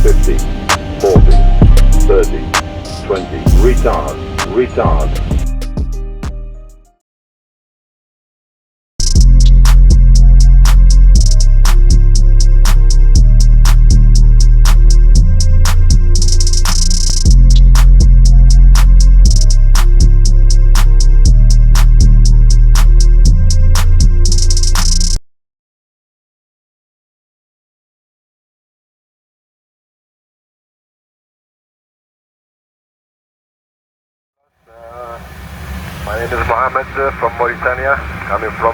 50, 40, 30, 20, retard. My name is Mohammed from Mauritania, coming from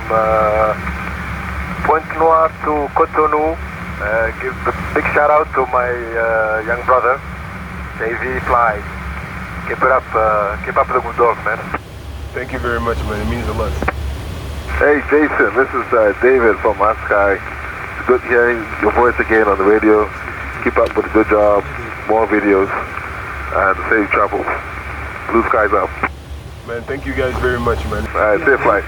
Pointe Noire to Cotonou. Give a big shout out to my young brother, JV Fly. Keep up the good dog, man. Thank you very much, man. It means a lot. Hey Jason, this is David from Askai. It's good hearing your voice again on the radio. Keep up with a good job, more videos, and safe travels. Blue skies up. Man, thank you guys very much, man. Alright, safe flight.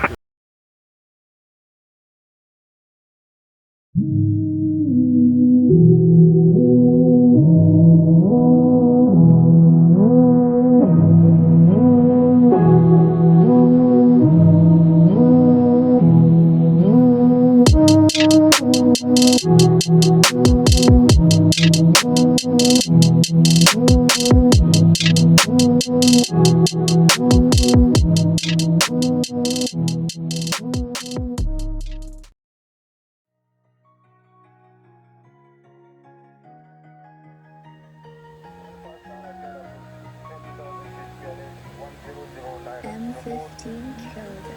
M15 kilogram.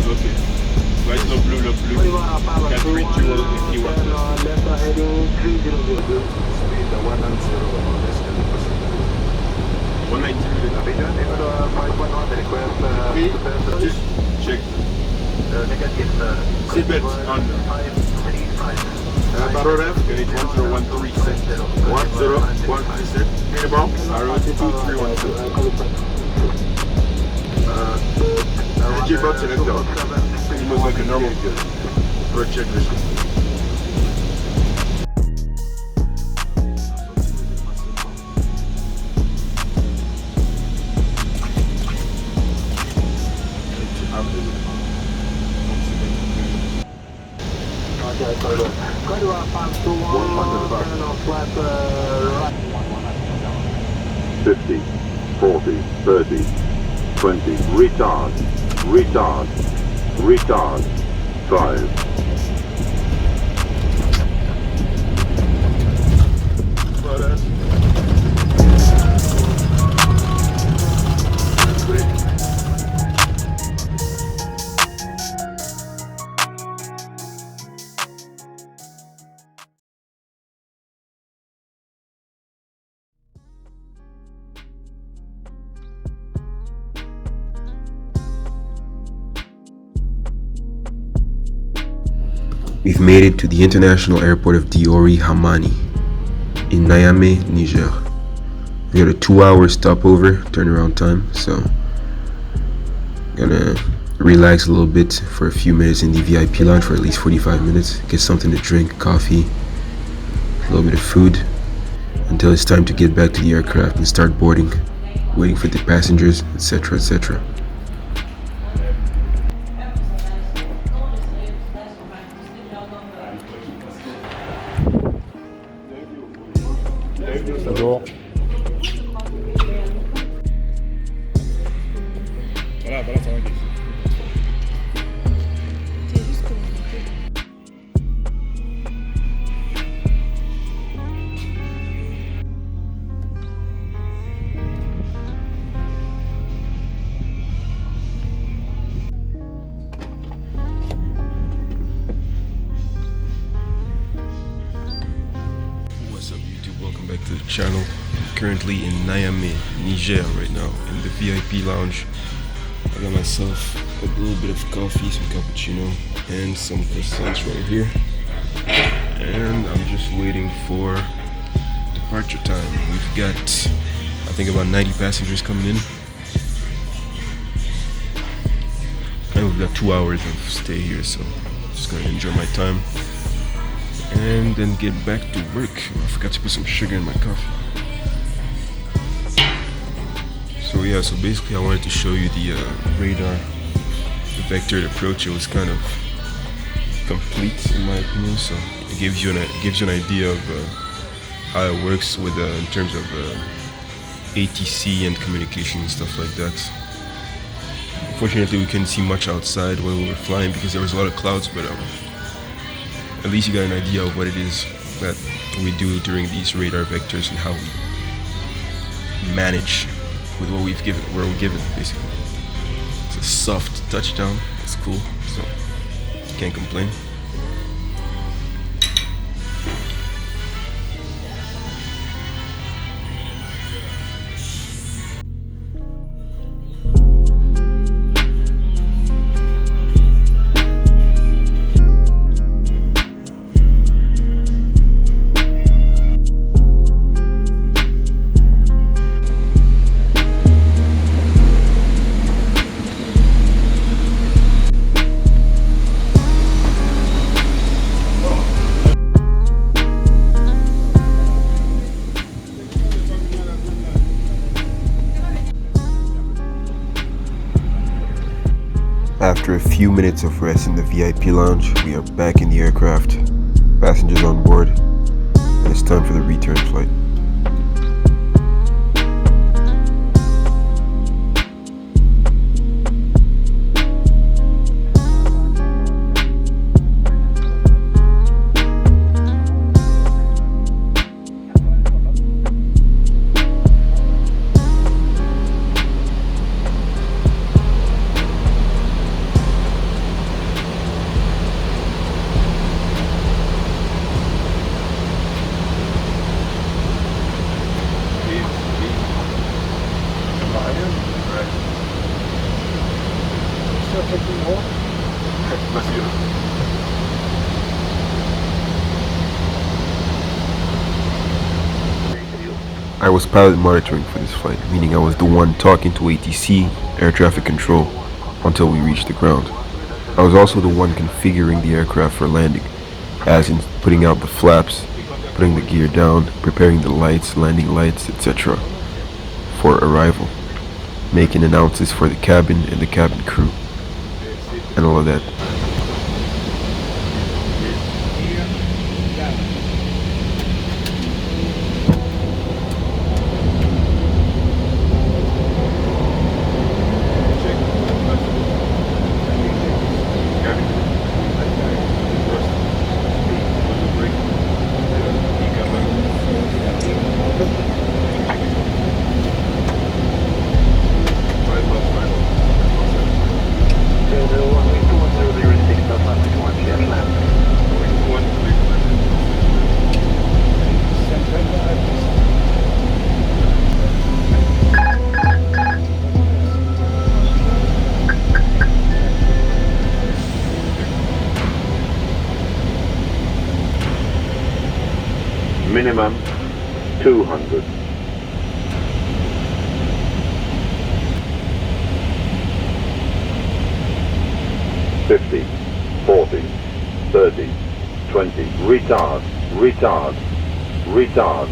Okay. Right, le bleu. 432 if you want. 190. Just check. Seatbelt on. Battle ref, unit 10136. 10136. Minimum. Arrow 2312. Energy box and down. It looks like a normal for a checklist. $50, 40, 30, 20, retard, 5. We've made it to the international airport of Diori Hamani in Niamey, Niger. We got a 2-hour stopover turnaround time, so gonna relax a little bit for a few minutes in the VIP lounge for at least 45 minutes, get something to drink, coffee, a little bit of food, until it's time to get back to the aircraft and start boarding, waiting for the passengers, etc., etc. Bonjour. Voilà, ça va. welcome back to the channel. I'm currently in Niamey, Niger right now, in the VIP lounge. I got myself a little bit of coffee, some cappuccino, and some croissants right here. And I'm just waiting for departure time. We've got, I think, about 90 passengers coming in. And we've got 2 hours of stay here, so just gonna enjoy my time and then get back to work. I forgot to put some sugar in my coffee. So yeah, so basically I wanted to show you the radar, the vectored approach. It was kind of complete in my opinion, so it gives you an idea of how it works with in terms of ATC and communication and stuff like that. Unfortunately, we couldn't see much outside while we were flying because there was a lot of clouds, but at least you got an idea of what it is that we do during these radar vectors and how we manage with what we're given, basically. It's a soft touchdown. It's cool, so can't complain. After a few minutes of rest in the VIP lounge, we are back in the aircraft, passengers on board, and it's time for the return flight. I was pilot monitoring for this flight, meaning I was the one talking to ATC, air traffic control, until we reached the ground. I was also the one configuring the aircraft for landing, as in putting out the flaps, putting the gear down, preparing the lights, landing lights, etc. for arrival, making announcements for the cabin and the cabin crew, and all of that. Minimum 200. $50, $40, $30, $20. Retard, retard, retard.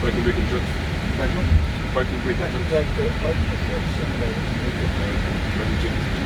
Parking brake instructions. Parking brake instructions. Let me check this.